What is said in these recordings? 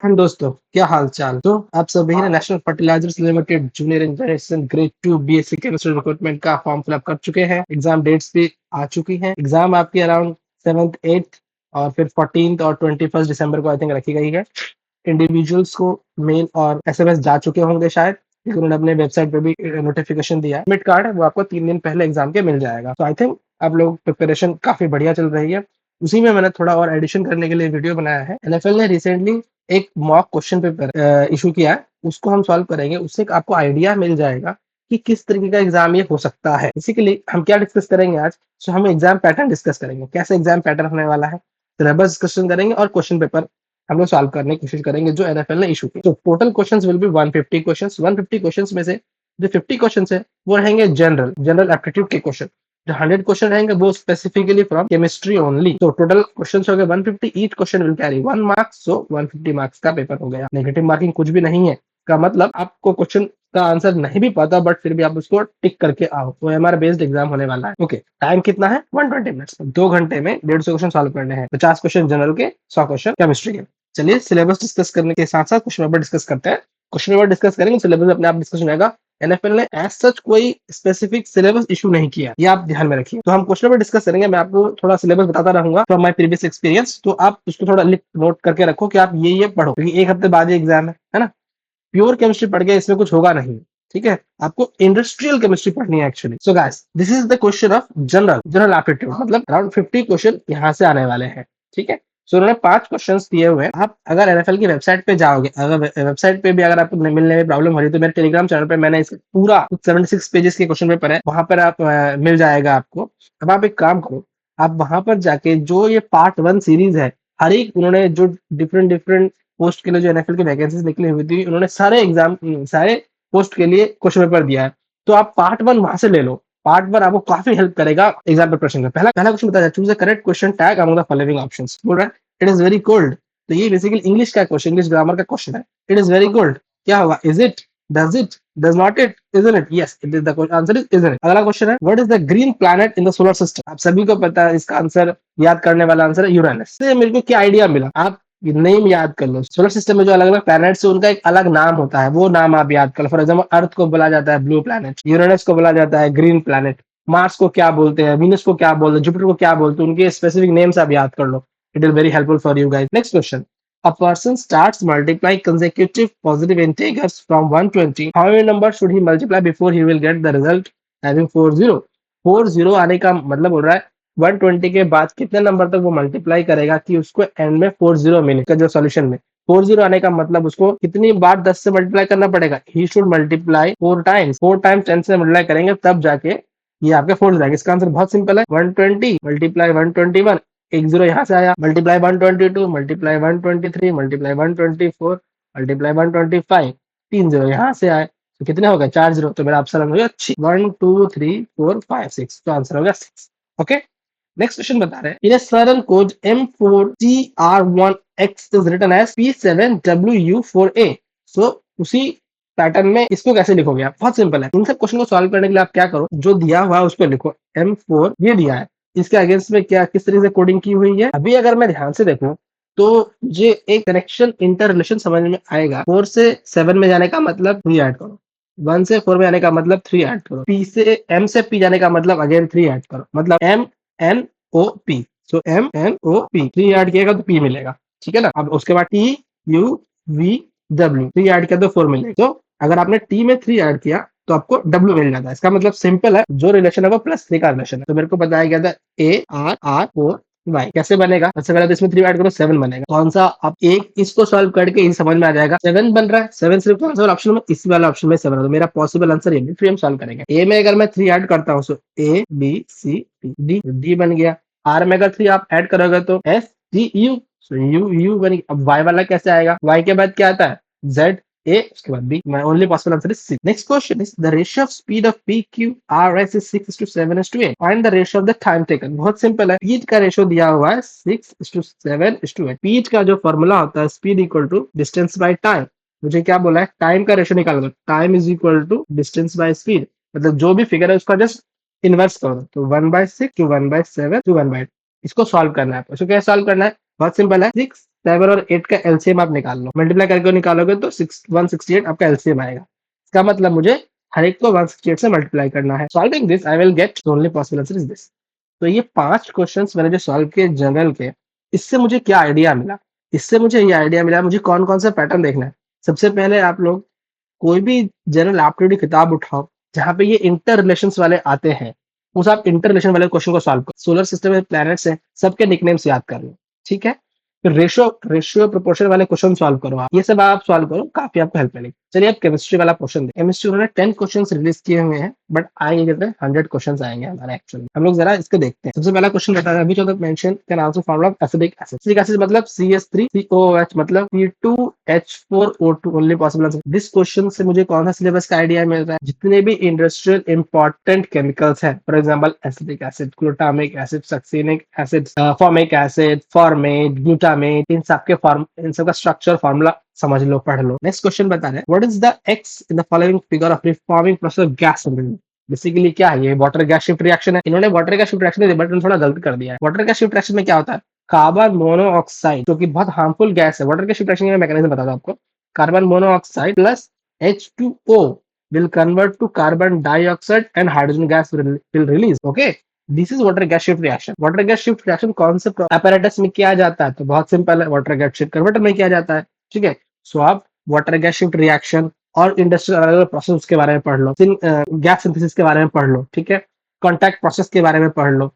हम दोस्तों, क्या हाल चाल। तो आप सभी ने national fertilizers limited junior engineer grade 2 BSc chemistry recruitment का फॉर्म फिलअप कर चुके हैं। एग्जाम डेट्स भी आ चुकी हैं। एग्जाम आपकी अराउंड 7th 8th और फिर 14th और 21st दिसंबर को आई थिंक रखी गई है। इंडिविजुअल्स को मेल और एसएमएस जा चुके होंगे शायद, क्योंकि उन्होंने अपने वेबसाइट पे भी नोटिफिकेशन दिया है। एडमिट कार्ड है वो आपको 3 दिन पहले एग्जाम के मिल जाएगा। तो आई थिंक आप लोग प्रिपरेशन काफी बढ़िया चल रही है। उसी में मैंने थोड़ा और एडिशन करने के लिए वीडियो बनाया है। एनएफएल ने रिसेंटली एक मॉक क्वेश्चन पेपर इशू किया है, उसको हम सॉल्व करेंगे। उससे एक आपको आइडिया मिल जाएगा कि किस तरीके का एग्जाम ये हो सकता है। बेसिकली हम क्या डिस्कस करेंगे आज, तो हम एग्जाम पैटर्न डिस्कस करेंगे, कैसे एग्जाम पैटर्न होने वाला है, सिलेबस डिस्कशन करेंगे और क्वेश्चन पेपर हम लोग सॉल्व करने की कोशिश करेंगे जो एनएफएल ने इशू की। तो total questions will be 150 questions. 150 questions में से जो 50 क्वेश्चंस है वो रहेंगे जनरल जनरल एप्टीट्यूड के क्वेश्चन। जो 100 क्वेश्चन रहेंगे वो स्पेसिफिकली फ्रॉम केमिस्ट्री ओनली। तो टोटल क्वेश्चंस हो गए 150। Each question will carry 1 marks, so 150 marks का पेपर हो गया। नेगेटिव मार्किंग कुछ भी नहीं है, का मतलब आपको क्वेश्चन का आंसर नहीं भी पता बट फिर भी आप उसको टिक करके आओ। वो हमारा बेस्ड एग्जाम होने वाला है। ओके, टाइम कितना है? 120 मिनट्स। 2 घंटे में 150 क्वेश्चन सॉल्व करने हैं। 50 क्वेश्चन जनरल के, 100 क्वेश्चन केमिस्ट्री के। चलिए सिलेबस डिस्कस करने के साथ साथ क्वेश्चन पेपर डिस्कस करते हैं। क्वेश्चन पेपर डिस्कस करेंगे, सिलेबस अपने आप डिस्कस हो जाएगा। एनएफएल ने एज सच कोई स्पेसिफिक सिलेबस इशू नहीं किया, ये आप ध्यान में रखिए। तो हम क्वेश्चन पेपर डिस्कस करेंगे, मैं आपको थोड़ा सिलेबस बताता रहूंगा फ्रॉम माय प्रीवियस एक्सपीरियंस। तो आप उसको थोड़ा नोट करके रखो कि आप ये पढ़ो, क्योंकि एक हफ्ते बाद ये एग्जाम है ना। प्योर केमिस्ट्री पढ़ के इसमें कुछ होगा नहीं, ठीक है। आपको इंडस्ट्रियल केमिस्ट्री पढ़नी है actually. So guys, this is the question of general general aptitude, मतलब अराउंड 50 क्वेश्चन यहाँ से आने वाले हैं, ठीक है। सो उन्होंने 5 क्वेश्चंस दिए हुए हैं। आप अगर एनएफएल की वेबसाइट पे जाओगे, अगर वेबसाइट पे भी अगर आपको मिलने में प्रॉब्लम हो रही है, तो मेरे टेलीग्राम चैनल पे मैंने इसका पूरा 76 पेजेस के क्वेश्चन पेपर है, वहां पर आप मिल जाएगा आपको। अब आप एक काम करो, आप वहां पर जाके जो ये पार्ट 1 सीरीज है, हर एक उन्होंने जो डिफरेंट डिफरेंट पोस्ट के लिए जो एनएफएल की वैकेंसीज निकली हुई थी, उन्होंने सारे पोस्ट के लिए क्वेश्चन पेपर दिया है। तो आप पार्ट 1 वहां से ले लो। पार्ट 1 आपको काफी हेल्प करेगा एग्जाम प्रिपरेशन में। पहला पहला क्वेश्चन बताया, choose the correct question tag among the following options. बोल रहा है इट इज वेरी कोल्ड। तो ये बेसिकली इंग्लिश का क्वेश्चन, इंग्लिश ग्रामर का क्वेश्चन है। इट इज वेरी कोल्ड, क्या होगा? Is it, does it, does not it, isn't it? Yes, it is the answer is isn't it. अगला question है, what is the green planet in the solar system? आप सभी को पता है इसका आंसर, याद करने वाला आंसर है यूरेनस। से मेरे को क्या आइडिया मिला, आप नेम याद कर लो। सोलर सिस्टम में जो अलग अलग प्लैनेट्स है उनका एक अलग नाम होता है, वो नाम आप याद कर लो। फॉर एग्जाम्पल अर्थ को बोला जाता है ब्लू प्लैनेट, यूरेनस को बोला जाता है ग्रीन प्लैनेट, मार्स को क्या बोलते हैं, वीनस को क्या बोलते हैं, जुपिटर को क्या बोलते हैं, उनके स्पेसिफिक नेम्स आप याद कर लो। It is very helpful for you guys. Next question, a person starts multiply consecutive positive integers from 120, how many numbers should he multiply before he will get the result having 40? 40 आने का मतलब हो रहा है 120 के बाद कितने नंबर तक वो मल्टीप्लाई करेगा कि उसको एंड में 40 मिले। का जो सॉल्यूशन में 40 आने का मतलब उसको कितनी बार 10 से मल्टीप्लाई करना पड़ेगा? He should multiply 4 times. 4 times 10 से मल्टीप्लाई करेंगे तब जाके ये आपके 4 जाएगा। इसका आंसर बहुत सिंपल है, 120 मल्टीप्लाई 121, एक जीरो यहाँ से आया, multiply 122, multiply 123, multiply 124, multiply 125, 3 zero यहाँ से आए, तो कितने हो गए? 4 जीरो। तो मेरा ऑप्शन हो गया 1 2 3 4 5 6, तो आंसर हो गया 6। ओके, नेक्स्ट क्वेश्चन बता रहे हैं, इन सरल code M4TR1X is written as P7WU4A। So उसी पैटर्न में इसको कैसे लिखोगे आप? बहुत सिंपल है। इन सब क्वेश्चन को सॉल्व करने के लिए आप क्या करो, जो दिया हुआ है उस पर लिखो। M4 ये दिया है, इसके अगेंस्ट में क्या किस तरीके से कोडिंग की हुई है। अभी अगर मैं ध्यान से देखूं तो मुझे एक कनेक्शन इंटर रिलेशन समझ में आएगा। 4 से 7 में जाने का मतलब 3 ऐड करो, 1 से 4 में जाने का मतलब 3 ऐड करो, P से M से P जाने का मतलब अगेन 3 ऐड करो, मतलब MNOP। सो MNOP 3 ऐड किएगा तो P मिलेगा, ठीक है ना। अब उसके बाद TUVW 3 ऐड किया तो 4 मिलेगा। तो अगर आपने T में 3 ऐड किया तो आपको W मिल जाता है। इसका मतलब सिंपल है, जो रिलेशन है वो +3 का रिलेशन है। तो मेरे को बताया गया था ARR4Y कैसे बनेगा। सबसे पहले तो इसमें 3 ऐड करो 7 बनेगा। कौन सा? आप एक इसको सॉल्व करके इन समझ में आ जाएगा 7 बन रहा है। 7 सिर्फ कौन सा वाला ऑप्शन में? इसी वाला ऑप्शन में 7 है। तो मेरा पॉसिबल आंसर ये भी। फिर हम सॉल्व करेंगे। ए में अगर मैं 3 ऐड करता हूँ, सो ABCD D बन गया। R में अगर 3 आप ऐड करोगे तो STU, सो U बन गया। अब Y वाला कैसे आएगा? Y के बाद क्या आता है? Z A, उसके बाद B। My only possible answer is C. Next question is the ratio of speed of PQRS is 6:7:8. Find the ratio of the time taken. बहुत सिंपल है, स्पीड का रेशियो दिया हुआ है 6:7:8। स्पीड का जो फॉर्मूला होता है, speed equal to distance by time. मुझे क्या बोला है? टाइम का रेशियो निकालना। Time is equal to distance by speed, मतलब जो भी फिगर है उसका जस्ट इनवर्स करो। तो 1/6 to 1/7 to 1/8। इसको सॉल्व करना है। इसको कैसे सॉल्व करना है? बहुत सिंपल है, 6, 7 और 8 का एलसीएम आप निकाल लो, मल्टीप्लाई करके निकालोगे तो 168 आपका एलसीएम आएगा। इसका मतलब मुझे हर एक को 168 से मल्टीप्लाई करना है। Solving this I will get only possible answer is this. तो ये 5 क्वेश्चंस मैंने जो सॉल्व किए जनरल के, इससे मुझे क्या आइडिया मिला? इससे मुझे ये आइडिया मिला मुझे कौन-कौन सा पैटर्न देखना है। सबसे पहले आप लोग कोई भी जनरल एप्टीट्यूड की किताब उठाओ, जहाँ पे ये इंटर रिलेशंस वाले आते हैं, उस आप इंटर रिलेशन वाले क्वेश्चन को सॉल्व करो। सोलर सिस्टम में प्लैनेट्स हैं, सबके निकनेम्स याद कर लो, ठीक है? फिर रेशियो प्रोपोर्शन वाले क्वेश्चन सॉल्व करो आप। ये सब आप सॉल्व करो, काफ़ी आपको हेल्प मिलेगी। चलिए अब केमिस्ट्री वाला क्वेश्चन देखते हैं। केमिस्ट्री उन्होंने 10 क्वेश्चंस रिलीज़ किए हुए हैं, बट आएँगे कितने? 100 क्वेश्चंस आएँगे हमारे एक्चुअली। हम लोग ज़रा इसको देखते हैं। सबसे पहला क्वेश्चन बता रहा है, which of the mention can also formula of acidic acid? Acidic acid मतलब CH3COOH मतलब C2H4O2 only possible answer. This question से मुझे कौन सा सिलेबस का आइडिया मिल रहा है? जितने भी इंडस्ट्रियल इंपॉर्टेंट केमिकल्स हैं, for example acetic acid, glutamic acid, succinic acid, formic acid, formate, glutamate, इन सब का स्ट्रक्चर फार्मूला समझ लो, पढ़ लो। नेक्स्ट क्वेश्चन बता रहे हैं, what is the x in the following figure of reforming process of gas synthesis? Basically क्या है ये? वाटर गैस शिफ्ट रिएक्शन है। इन्होंने water gas shift reaction but थोड़ा गलत कर दिया है। वाटर गैस शिफ्ट रिएक्शन में क्या होता है? कार्बन मोनोऑक्साइड जो कि बहुत हार्मफुल गैस है। वाटर गैस शिफ्ट रिएक्शन का मैकेनिज्म बता दो आपको। Carbon monoxide plus H2O will convert to carbon dioxide and hydrogen gas will release. Okay, this is water gas shift reaction. Water gas shift reaction कौन से apparatus में किया जाता है? तो बहुत सिंपल है, वाटर गैस शिफ्ट कन्वर्टर में किया जाता है, ठीक है? सो आप वाटर गैस शिफ्ट रिएक्शन और इंडस्ट्रियल अलग अलग प्रोसेस के बारे में पढ़ लो, गैस सिंथेसिस के बारे में पढ़ लो, ठीक है? कॉन्टैक्ट प्रोसेस के बारे में पढ़ लो,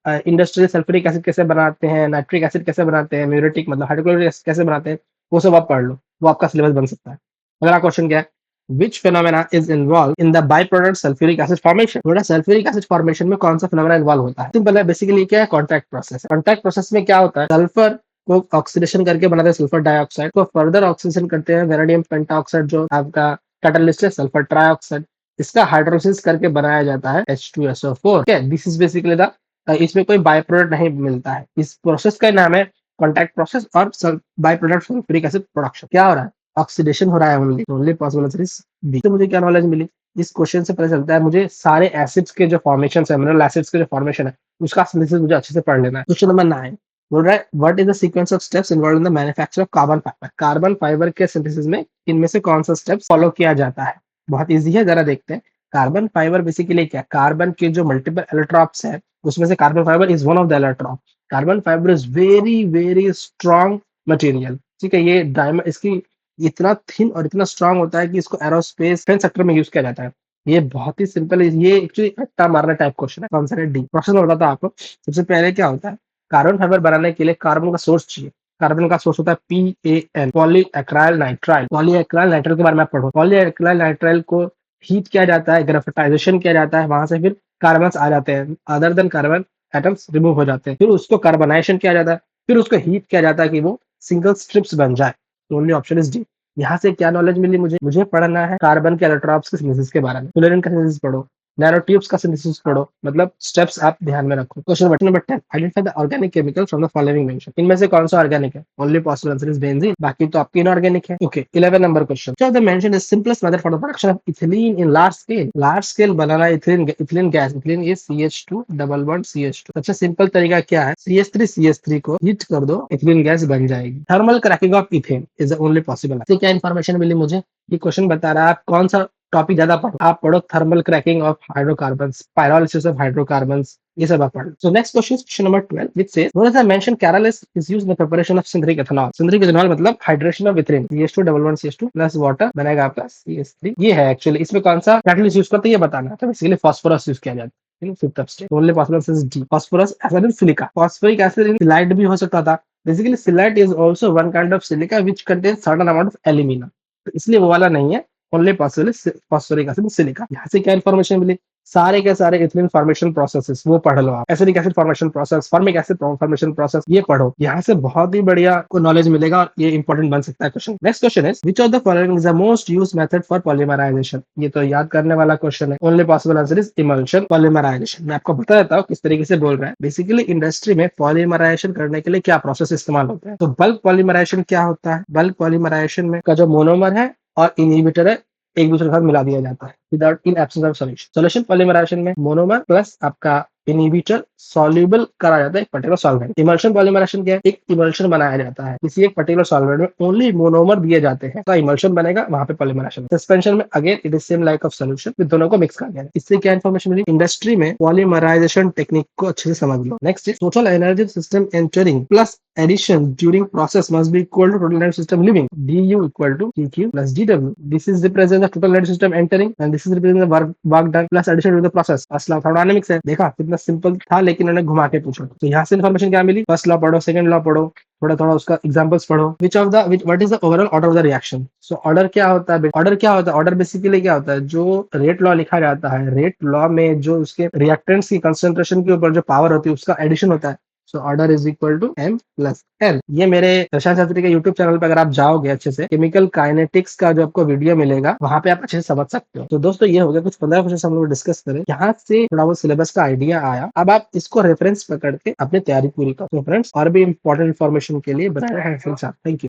इंडस्ट्रियल सल्फ्यूरिक एसिड कैसे बनाते हैं, नाइट्रिक एसिड कैसे बनाते हैं, म्यूरेटिक मतलब हाइड्रोक्लोरिक एसिड कैसे बनाते हैं, वो सब आप पढ़ लो, वो आपका सिलेबस बन सकता है। अगला क्वेश्चन क्या है? Which phenomena is involved in the byproduct sulfuric acid formation? थोड़ा सल्फ्यूरिक एसिड फॉर्मेशन में कौन सा फिनोमेना इन्वॉल्व होता है? सिंपल है, बेसिकली क्या है? Contact process. कॉन्टैक्ट प्रोसेस में क्या होता है? सल्फर को ऑक्सीडेशन करके बनाते हैं सल्फर डाइऑक्साइड को, फर्दर ऑक्सीडेशन करते हैं वेनेडियम पेंटाऑक्साइड जो आपका कैटलिस्ट है, सल्फर ट्राइऑक्साइड। इसका हाइड्रोलिसिस करके बनाया जाता है H2SO4। ठीक है, दिस इज बेसिकली द इसमें कोई बाय प्रोडक्ट नहीं मिलता है। इस प्रोसेस का नाम है कॉन्टैक्ट प्रोसेस और by product sulphuric acid production. क्या हो रहा है? ऑक्सीडेशन हो रहा है only possible answer is B. तो मुझे क्या नॉलेज मिली इस क्वेश्चन से? पता चलता है मुझे सारे एसिड्स के जो फॉर्मेशन है, मिनरल एसिड्स के जो फॉर्मेशन है, उसका एनालिसिस मुझे अच्छे से पढ़ लेना है। क्वेश्चन नंबर 9 बोल रहा है, what is the sequence of steps involve in the manufacture of carbon fibre? Carbon fibre के सिंथेसिस में इनमें से कौन सा स्टेप्स फॉलो किया जाता है? बहुत इजी है, जरा देखते हैं। कार्बन फाइबर बेसिकली क्या? कार्बन के जो मल्टीपल एलोट्रॉप्स है, उसमें से carbon fibre is one of the allotrope. Carbon fibre is very very strong material, ठीक है? ये डायमंड इसकी इतना थिन और इतना स्ट्रांग होता है कि इसको एरोस्पेस डिफेंस सेक्टर में यूज किया जाता है। ये बहुत ही सिंपल है, ये एक्चुअली रट्टा मारना टाइप क्वेश्चन है। आंसर है डी। प्रोसेस में बताता हूं आपको। सबसे पहले क्या होता है? कार्बन फाइबर बनाने के लिए कार्बन का सोर्स चाहिए। कार्बन का सोर्स होता है PAN, पॉलीएक्राइल नाइट्राइल। पॉलीएक्राइल नाइट्राइल के बारे में आप पढ़ो। पॉलीएक्राइल नाइट्राइल को हीट किया जाता है, ग्रेफिटाइजेशन किया जाता है, वहां से फिर कार्बन आ जाते हैं, other than carbon atoms remove हो जाते हैं। फिर उसको कार्बनाइजेशन किया जाता है, फिर उसको हीट किया जाता है कि वो सिंगल स्ट्रिप्स बन जाए। Only option is D. यहाँ से क्या नॉलेज मिली मुझे पढ़ना है कार्बन के एलोट्रॉप्स के सिंथेसिस के बारे में। फ्लोरीन का सिंथेसिस पढ़ो, नैनो ट्यूब्स का सिंथेसिस पढ़ो, मतलब स्टेप्स आप ध्यान में रखो। Question number 10, identify the organic chemical from the following mention. इनमें से कौन सा ऑर्गेनिक है? Only possible answer is benzene, बाकी तो आपके इनऑर्गेनिक है। Okay, 11 number question, which of the mention is simplest method for the production of ethylene in large scale? Large scale banana ethylene gas, ethylene is CH2 double bond CH2। सबसे simple तरीका क्या है? CH3 को heat कर दो, ethylene gas बन जाएगी। Thermal cracking of ethane is the only possible. क्या इन्फॉर्मेशन मिली मुझे? ये क्वेश्चन बता रहा है आप कौन सा टॉपिक ज्यादा पढ़ो। आप पढ़ो thermal cracking of hydrocarbons, pyrolysis of hydrocarbons, ये सब आप पढ़ो। So next question, question number 12, which says what is the mentioned catalyst is used in the preparation of synthetic ethanol? synthetic ethanol मतलब hydration of ethane, CH2 double bond CH2 plus water बनेगा आपका CH3। ये है actually, इसमें कौन सा catalyst use करते हैं ये बताना है। तो बेसिकली फास्फोरस यूज किया जाता है। Fifth step, only possible is D, phosphorus acid in silica. Phosphoric acid in scheelite भी हो सकता था। Basically scheelite is also one kind of silica which contains certain amount of alumina, तो इसलिए वो वाला नहीं है। Only possible phosphoric acid silica. यहाँ से क्या इन्फॉर्मेशन मिली? सारे के सारे इथिलीन फॉर्मेशन प्रोसेसेस वो पढ़ लो आप। Acidic acid formation process, formic acid formation process, ये पढ़ो। यहाँ से बहुत ही बढ़िया को नॉलेज मिलेगा और ये इंपॉर्टेंट बन सकता है question. Next question is which of the following is the most used method for polymerisation? ये तो याद करने वाला क्वेश्चन है। Only possible answer is emulsion polymerisation. मैं आपको बता देता हूँ किस तरीके से बोल रहा है। बेसिकली इंडस्ट्री में पॉलीमराइजेशन करने के लिए क्या प्रोसेस इस्तेमाल होता है? तो बल्क पॉलीमराइजेशन क्या होता है? बल्क पॉलीमराइजेशन में का जो मोनोमर है और इनहिबिटर है एक दूसरे के साथ मिला दिया जाता है without in absence of solution. Solution polymerisation में मोनोमर प्लस आपका इनहिबिटर सॉल्युबल करा जाता है एक पर्टिकुलर सॉल्वेंट। इमल्शन पॉलीमराइजेशन क्या है? एक इमल्शन बनाया जाता है किसी एक पर्टिकुलर सॉल्वेंट में, ओनली मोनोमर दिए जाते हैं तो इमल्शन बनेगा, वहां पे पॉलीमराइजेशन। सस्पेंशन में again it is same like of solution, फिर दोनों को मिक्स कर दिया। इससे क्या इन्फॉर्मेशन मिली? इंडस्ट्री में पॉलीमराइजेशन टेक्निक को अच्छे से समझ लो। Next is total energy system entering plus addition during process must be equal to total energy system leaving. du equal to dq plus dw. This is represent the total energy system entering and this is represent the work done plus addition during the process. First law thermodynamics है। देखा कितना simple था, लेकिन उन्होंने घुमा के पूछा। तो यहाँ से इन्फॉर्मेशन क्या मिली? फर्स्ट लॉ पढ़ो, सेकंड लॉ पढ़ो, थोड़ा थोड़ा उसका एग्जांपल्स पढ़ो। What is the overall order of the reaction? So order क्या होता है? ऑर्डर क्या होता है? ऑर्डर बेसिकली क्या होता है? जो रेट लॉ लिखा जाता है, रेट लॉ में जो उसके रिएक्टेंट्स की कंसंट्रेशन के ऊपर जो पावर होती है उसका एडिशन होता है। So order is equal to m plus n। ये मेरे रसायन शास्त्री के यूट्यूब चैनल पे अगर आप जाओगे अच्छे से, केमिकल काइनेटिक्स का जो आपको वीडियो मिलेगा वहां पे आप अच्छे से समझ सकते हो। तो दोस्तों ये हो गया कुछ 15 क्वेश्चन हम लोग डिस्कस करें, यहाँ से थोड़ा वो सिलेबस का आइडिया आया। अब आप इसको रेफरेंस पकड़ के अपनी तैयारी पूरी करो। तो फ्रेंड्स और भी इंपॉर्टेंट इन्फॉर्मेशन के लिए बनाए हैं। Thank you.